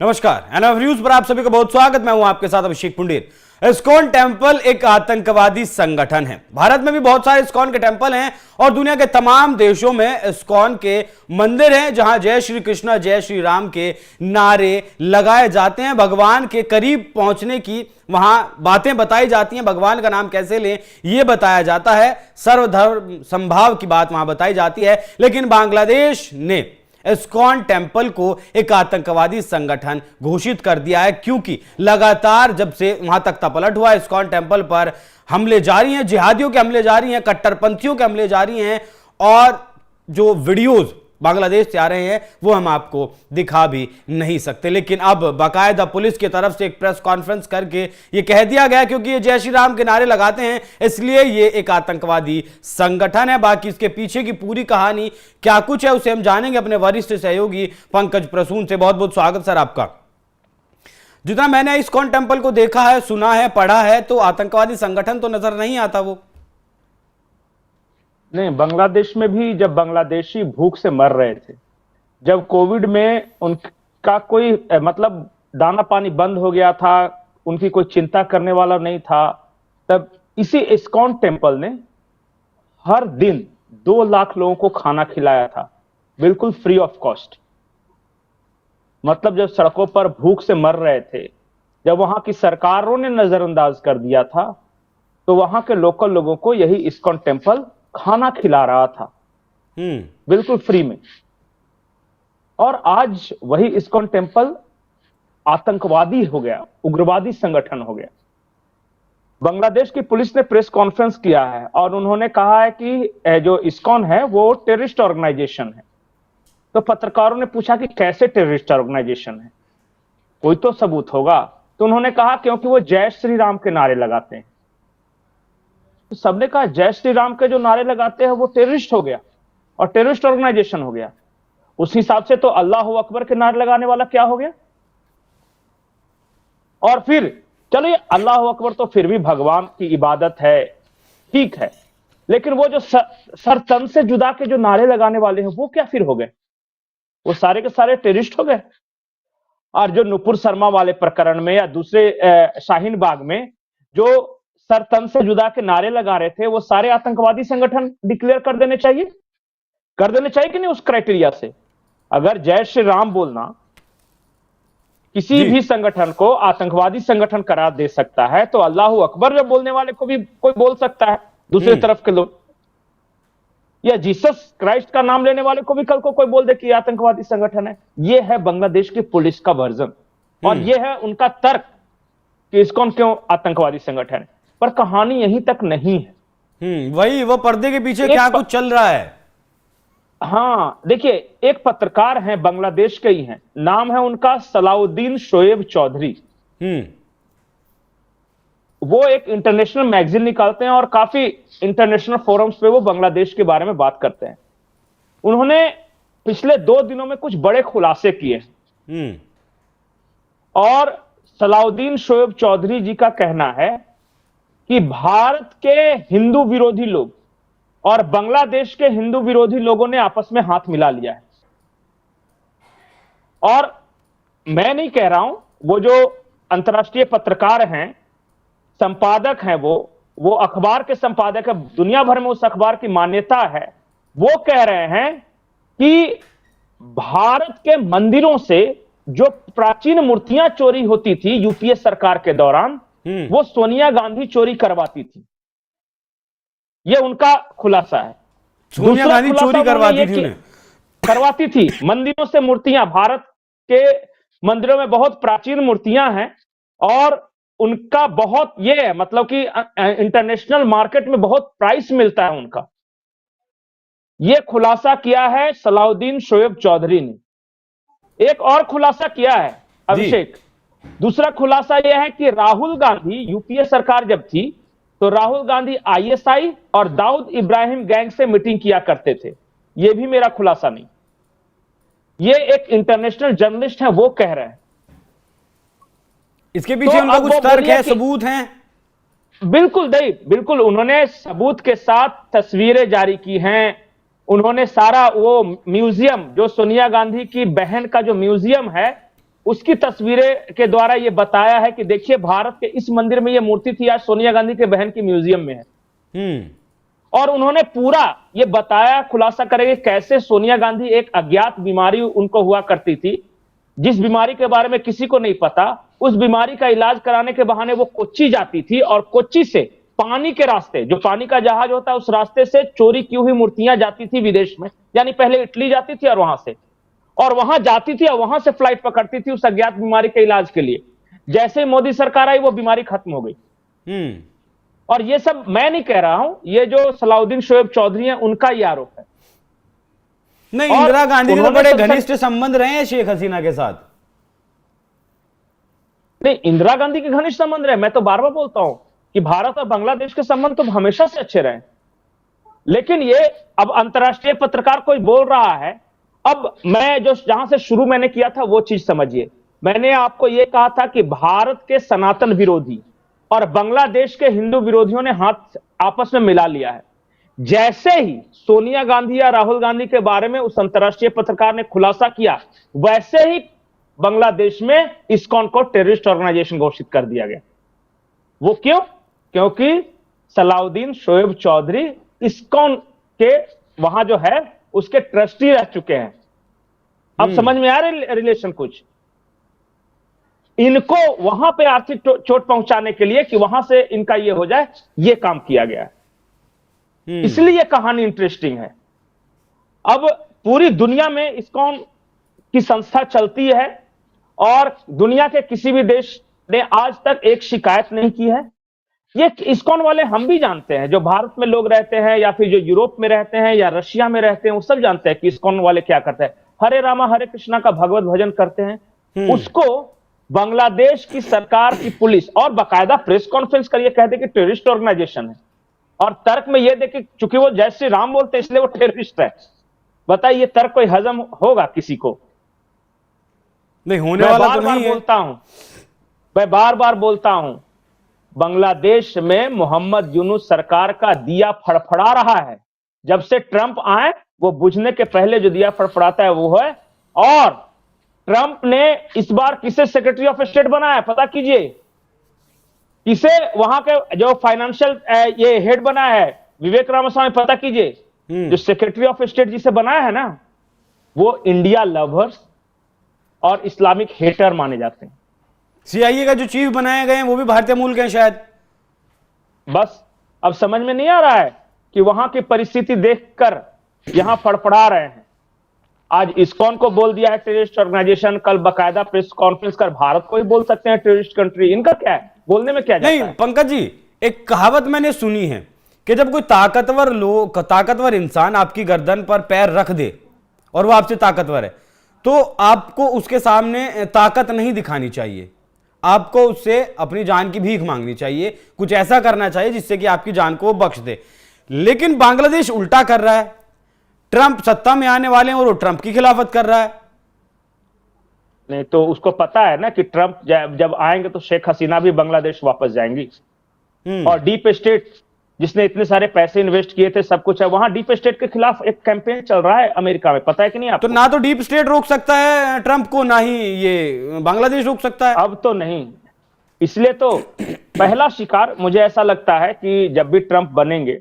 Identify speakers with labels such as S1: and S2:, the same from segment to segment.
S1: नमस्कार, NF news पर आप सभी का बहुत स्वागत। मैं हूं आपके साथ अभिषेक पुंडीर। इस्कॉन टेम्पल एक आतंकवादी संगठन है। भारत में भी बहुत सारे इस्कॉन के टेम्पल हैं और दुनिया के तमाम देशों में इस्कॉन के मंदिर हैं जहां जय श्री कृष्णा जय श्री राम के नारे लगाए जाते हैं। भगवान के करीब पहुंचने की वहां बातें बताई जाती हैं। भगवान का नाम कैसे लें यह बताया जाता है। सर्वधर्म संभाव की बात वहां बताई जाती है। लेकिन बांग्लादेश ने इस्कॉन टेम्पल को एक आतंकवादी संगठन घोषित कर दिया है, क्योंकि लगातार जब से वहां तक तपलट हुआ, इस्कॉन टेम्पल पर हमले जारी हैं, जिहादियों के हमले जारी हैं, कट्टरपंथियों के हमले जारी हैं और जो वीडियोज बांग्लादेश से आ रहे हैं वो हम आपको दिखा भी नहीं सकते। लेकिन अब बाकायदा पुलिस की तरफ से एक प्रेस कॉन्फ्रेंस करके ये कह दिया गया, क्योंकि ये जय श्री राम के नारे लगाते हैं इसलिए ये एक आतंकवादी संगठन है। बाकी इसके पीछे की पूरी कहानी क्या कुछ है उसे हम जानेंगे अपने वरिष्ठ सहयोगी पंकज प्रसून से। बहुत बहुत स्वागत सर आपका। जितना मैंने इस्कॉन टेम्पल को देखा है, सुना है, पढ़ा है, तो आतंकवादी संगठन तो नजर नहीं आता वो।
S2: नहीं, बांग्लादेश में भी जब बांग्लादेशी भूख से मर रहे थे, जब कोविड में उनका कोई मतलब दाना पानी बंद हो गया था, उनकी कोई चिंता करने वाला नहीं था, तब इसी इस्कॉन टेम्पल ने हर दिन 2 लाख लोगों को खाना खिलाया था, बिल्कुल फ्री ऑफ कॉस्ट। मतलब जब सड़कों पर भूख से मर रहे थे, जब वहां की सरकारों ने नजरअंदाज कर दिया था, तो वहां के लोकल लोगों को यही इस्कॉन टेम्पल खाना खिला रहा था बिल्कुल फ्री में। और आज वही इस्कॉन टेम्पल आतंकवादी हो गया, उग्रवादी संगठन हो गया। बांग्लादेश की पुलिस ने प्रेस कॉन्फ्रेंस किया है और उन्होंने कहा है कि जो इस्कॉन है वो टेररिस्ट ऑर्गेनाइजेशन है। तो पत्रकारों ने पूछा कि कैसे टेररिस्ट ऑर्गेनाइजेशन है, कोई तो सबूत होगा। तो उन्होंने कहा क्योंकि वो जय श्री राम के नारे लगाते हैं। तो सबने कहा जय श्री राम के जो नारे लगाते हैं वो टेररिस्ट हो गया और टेररिस्ट ऑर्गेनाइजेशन हो गया। उस हिसाब से तो अल्लाह अकबर के नारे लगाने वाला क्या हो गया? और फिर चलो ये अल्लाह अकबर तो फिर भी भगवान की इबादत है, ठीक है, लेकिन वो जो सर तन से जुदा के जो नारे लगाने वाले हैं वो क्या फिर हो गए? वो सारे के सारे टेररिस्ट हो गए। और जो नुपुर शर्मा वाले प्रकरण में या दूसरे शाहीन बाग में जो सर तन से जुदा के नारे लगा रहे थे, वो सारे आतंकवादी संगठन डिक्लेयर कर देने चाहिए कि नहीं उस क्राइटेरिया से। अगर जय श्री राम बोलना किसी भी संगठन को आतंकवादी संगठन करार दे सकता है, तो अल्लाह अकबर जब बोलने वाले को भी कोई बोल सकता है दूसरी तरफ के लोग, या जीसस क्राइस्ट का नाम लेने वाले को भी कल को कोई बोल दे कि आतंकवादी संगठन है। यह है बांग्लादेश की पुलिस का वर्जन और यह है उनका तर्क कि इस्कॉन क्यों आतंकवादी संगठन है। पर कहानी यहीं तक नहीं है।
S1: वही वो पर्दे के पीछे क्या कुछ चल रहा है।
S2: हाँ देखिए, एक पत्रकार हैं, बांग्लादेश के ही हैं, नाम है उनका सलाउद्दीन शोएब चौधरी। वो एक इंटरनेशनल मैगजीन निकालते हैं और काफी इंटरनेशनल फोरम्स पे वो बांग्लादेश के बारे में बात करते हैं। उन्होंने पिछले 2 दिनों में कुछ बड़े खुलासे किए और सलाउद्दीन शोएब चौधरी जी का कहना है कि भारत के हिंदू विरोधी लोग और बांग्लादेश के हिंदू विरोधी लोगों ने आपस में हाथ मिला लिया है। और मैं नहीं कह रहा हूं, वो जो अंतर्राष्ट्रीय पत्रकार हैं, संपादक हैं, वो अखबार के संपादक है, दुनिया भर में उस अखबार की मान्यता है, वो कह रहे हैं कि भारत के मंदिरों से जो प्राचीन मूर्तियां चोरी होती थी यूपीए सरकार के दौरान, वो सोनिया गांधी चोरी करवाती थी। ये उनका खुलासा है।
S1: सोनिया गांधी चोरी करवाती थी मंदिरों से मूर्तियां। भारत के मंदिरों में बहुत प्राचीन मूर्तियां हैं और उनका बहुत ये है, मतलब कि इंटरनेशनल मार्केट में बहुत प्राइस मिलता है उनका। यह खुलासा किया है सलाउद्दीन शोएब चौधरी ने। एक और खुलासा किया है अभिषेक, दूसरा खुलासा यह है कि राहुल गांधी, यूपीए सरकार जब थी तो राहुल गांधी आईएसआई और दाऊद इब्राहिम गैंग से मीटिंग किया करते थे। यह भी मेरा खुलासा नहीं, ये एक इंटरनेशनल जर्नलिस्ट है वो कह रहे हैं। इसके पीछे उनका कुछ तर्क है, सबूत हैं?
S2: बिल्कुल नहीं, बिल्कुल उन्होंने सबूत के साथ तस्वीरें जारी की हैं। उन्होंने सारा वो म्यूजियम जो सोनिया गांधी की बहन का जो म्यूजियम है उसकी तस्वीरें के द्वारा ये बताया है कि देखिए भारत के इस मंदिर में ये मूर्ति थी, आज सोनिया गांधी के बहन की म्यूजियम में है। और उन्होंने पूरा ये बताया, खुलासा करेंगे कैसे सोनिया गांधी एक अज्ञात बीमारी उनको हुआ करती थी, जिस बीमारी के बारे में किसी को नहीं पता। उस बीमारी का इलाज कराने के बहाने वो कोच्चि जाती थी और कोच्चि से पानी के रास्ते, जो पानी का जहाज होता है, उस रास्ते से चोरी की हुई मूर्तियां जाती थी विदेश में, यानी पहले इटली जाती थी और वहां जाती थी और वहां से फ्लाइट पकड़ती थी उस अज्ञात बीमारी के इलाज के लिए। जैसे ही मोदी सरकार आई वो बीमारी खत्म हो गई। और ये सब मैं नहीं कह रहा हूं, ये जो सलाउद्दीन शोएब चौधरी हैं उनका ये आरोप है।
S1: नहीं, इंदिरा गांधी के तो बड़े घनिष्ठ संबंध रहे हैं शेख हसीना के साथ।
S2: नहीं, इंदिरा गांधी के घनिष्ठ संबंध रहे, मैं तो बार बार बोलता हूं कि भारत और बांग्लादेश के संबंध तो हमेशा से अच्छे रहे। लेकिन ये अब अंतर्राष्ट्रीय पत्रकार कोई बोल रहा है, अब मैं जो जहां से शुरू मैंने किया था वो चीज समझिए। मैंने आपको यह कहा था कि भारत के सनातन विरोधी और बांग्लादेश के हिंदू विरोधियों ने हाथ आपस में मिला लिया है। जैसे ही सोनिया गांधी या राहुल गांधी के बारे में उस अंतर्राष्ट्रीय पत्रकार ने खुलासा किया, वैसे ही बांग्लादेश में इस्कॉन को टेररिस्ट ऑर्गेनाइजेशन घोषित कर दिया गया। वो क्यों? क्योंकि सलाउद्दीन शोएब चौधरी इस्कॉन के वहां जो है उसके ट्रस्टी रह चुके हैं। अब समझ में आ रहे रिलेशन कुछ? इनको वहां पे आर्थिक चोट पहुंचाने के लिए कि वहां से इनका ये हो जाए, ये काम किया गया है। इसलिए कहानी इंटरेस्टिंग है। अब पूरी दुनिया में इस्कॉन की संस्था चलती है और दुनिया के किसी भी देश ने आज तक एक शिकायत नहीं की है। ये इस्कॉन वाले हम भी जानते हैं, जो भारत में लोग रहते हैं या फिर जो यूरोप में रहते हैं या रशिया में रहते हैं, वो सब जानते हैं कि इस्कॉन वाले क्या करते हैं। हरे रामा हरे कृष्णा का भगवत भजन करते हैं। उसको बांग्लादेश की सरकार की पुलिस और बाकायदा प्रेस कॉन्फ्रेंस करिए, कहते कि टेररिस्ट ऑर्गेनाइजेशन है। और तर्क में यह देखे चूंकि वो जय श्री राम बोलते इसलिए वो टेररिस्ट है। बताइए ये तर्क कोई हजम होगा किसी को?
S1: नहीं होने वाला तो नहीं है।
S2: मैं बार बार बोलता हूं, बांग्लादेश में मोहम्मद यूनुस सरकार का दिया फड़फड़ा रहा है। जब से ट्रंप आए वो बुझने के पहले जो दिया फड़फड़ाता है वो है। और ट्रंप ने इस बार किसे सेक्रेटरी ऑफ स्टेट बनाया पता कीजिए? किसे वहां के जो फाइनेंशियल ये हेड बना है विवेक रामास्वामी, पता कीजिए? जो सेक्रेटरी ऑफ स्टेट जिसे बनाया है ना, वो इंडिया लवर्स और इस्लामिक हेटर माने जाते हैं।
S1: सीआईए का जो चीफ बनाए गए हैं वो भी भारतीय मूल के हैं शायद।
S2: बस अब समझ में नहीं आ रहा है कि वहां की परिस्थिति देखकर यहां फड़फड़ा रहे हैं। आज इस्कॉन को बोल दिया है टेररिस्ट ऑर्गेनाइजेशन, कल बकायदा प्रेस कॉन्फ्रेंस कर भारत को ही बोल सकते हैं टेररिस्ट कंट्री। इनका क्या है, बोलने में क्या जाता है?
S1: नहीं पंकज जी, एक कहावत मैंने सुनी है कि जब कोई ताकतवर इंसान आपकी गर्दन पर पैर रख दे और वो आपसे ताकतवर है, तो आपको उसके सामने ताकत नहीं दिखानी चाहिए, आपको उससे अपनी जान की भीख मांगनी चाहिए, कुछ ऐसा करना चाहिए जिससे कि आपकी जान को वो बख्श दे। लेकिन बांग्लादेश उल्टा कर रहा है। ट्रंप सत्ता में आने वाले हैं और वो ट्रंप की खिलाफत कर रहा है।
S2: नहीं तो उसको पता है ना कि ट्रंप जब आएंगे तो शेख हसीना भी बांग्लादेश वापस जाएंगी। और डीप स्टेट जिसने इतने सारे पैसे इन्वेस्ट किए थे, सब कुछ है वहां, डीप स्टेट के खिलाफ एक कैंपेन चल रहा है अमेरिका में, पता है कि नहीं आपको?
S1: तो ना तो डीप स्टेट रोक सकता है ट्रंप को, ना ही ये बांग्लादेश रोक सकता है।
S2: अब तो नहीं, इसलिए तो पहला शिकार मुझे ऐसा लगता है कि जब भी ट्रंप बनेंगे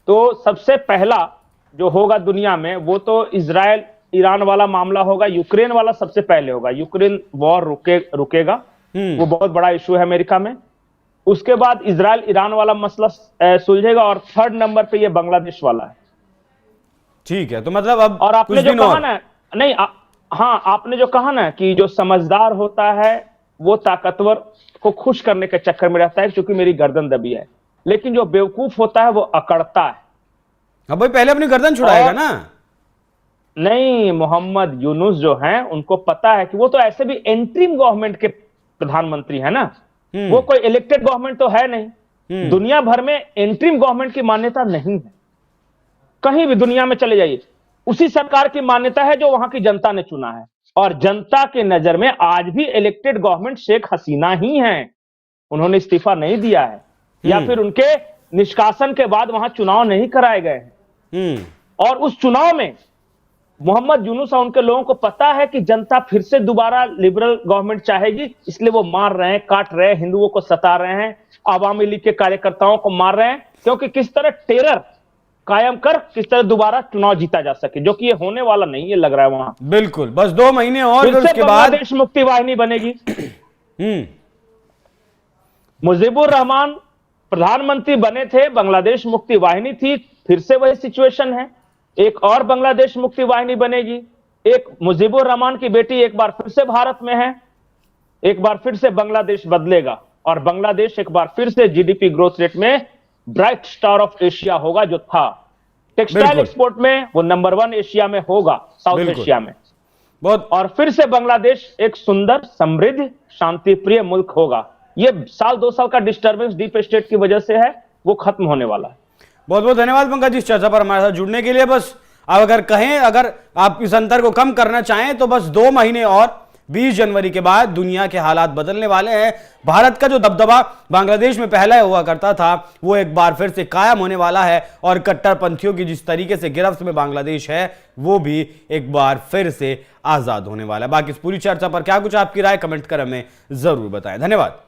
S2: तो सबसे पहला जो होगा दुनिया में वो तो इजराइल ईरान वाला मामला होगा। यूक्रेन वाला सबसे पहले होगा। यूक्रेन वॉर रुकेगा, वो बहुत बड़ा इशू है अमेरिका में। उसके बाद इजराइल ईरान वाला मसला सुलझेगा और थर्ड नंबर पे ये बांग्लादेश वाला है।
S1: ठीक है, तो मतलब अब
S2: और आपने जो कहा ना, नहीं हाँ, आपने जो कहा ना कि जो समझदार होता है वो ताकतवर को खुश करने के चक्कर में रहता है क्योंकि मेरी गर्दन दबी है, लेकिन जो बेवकूफ होता है वो अकड़ता है।
S1: अब भाई पहले अपनी गर्दन छुड़ाएगा ना।
S2: नहीं, मोहम्मद यूनुस जो हैं उनको पता है कि वो तो ऐसे भी एंट्रीम गवर्नमेंट के प्रधानमंत्री है ना, वो कोई इलेक्टेड गवर्नमेंट तो है नहीं। दुनिया भर में एंट्रीम गवर्नमेंट की मान्यता नहीं है, कहीं भी दुनिया में चले जाइए, उसी सरकार की मान्यता है जो वहां की जनता ने चुना है। और जनता के नजर में आज भी इलेक्टेड गवर्नमेंट शेख हसीना ही है। उन्होंने इस्तीफा नहीं दिया है या फिर उनके निष्कासन के बाद वहां चुनाव नहीं कराए गए हैं। और उस चुनाव में मोहम्मद यूनुस और उनके लोगों को पता है कि जनता फिर से दोबारा लिबरल गवर्नमेंट चाहेगी, इसलिए वो मार रहे हैं, काट रहे हैं, हिंदुओं को सता रहे हैं, आवामी लीग के कार्यकर्ताओं को मार रहे हैं, क्योंकि किस तरह टेरर कायम कर किस तरह दोबारा चुनाव जीता जा सके, जो कि ये होने वाला नहीं है लग रहा है। वहां
S1: बिल्कुल, बस 2 महीने और
S2: फिर
S1: फिर
S2: से
S1: उसके बाद
S2: बांग्लादेश मुक्ति वाहिनी बनेगी। मुजीबुर रहमान प्रधानमंत्री बने थे, बांग्लादेश मुक्ति वाहिनी थी, फिर से वही सिचुएशन है। एक और बांग्लादेश मुक्ति वाहिनी बनेगी। एक मुजीबुर रहमान की बेटी एक बार फिर से भारत में है, एक बार फिर से बांग्लादेश बदलेगा और बांग्लादेश एक बार फिर से जीडीपी ग्रोथ रेट में ब्राइट स्टार ऑफ एशिया होगा, जो था टेक्सटाइल एक्सपोर्ट में वो नंबर 1 एशिया में होगा, साउथ एशिया में
S1: बहुत।
S2: और फिर से बांग्लादेश एक सुंदर, समृद्ध, शांतिप्रिय मुल्क होगा। ये साल 2 साल का डिस्टर्बेंस डीप स्टेट की वजह से है, वो खत्म होने वाला है।
S1: बहुत बहुत धन्यवाद पंकज जी इस चर्चा पर हमारे साथ जुड़ने के लिए। बस अब अगर कहें, अगर आप इस अंतर को कम करना चाहें तो बस 2 महीने और 20 जनवरी के बाद दुनिया के हालात बदलने वाले हैं। भारत का जो दबदबा बांग्लादेश में पहले हुआ करता था वो एक बार फिर से कायम होने वाला है और कट्टरपंथियों की जिस तरीके से गिरफ्त में बांग्लादेश है वो भी एक बार फिर से आजाद होने वाला है। बाकी इस पूरी चर्चा पर क्या कुछ आपकी राय, कमेंट कर हमें जरूर बताएं। धन्यवाद।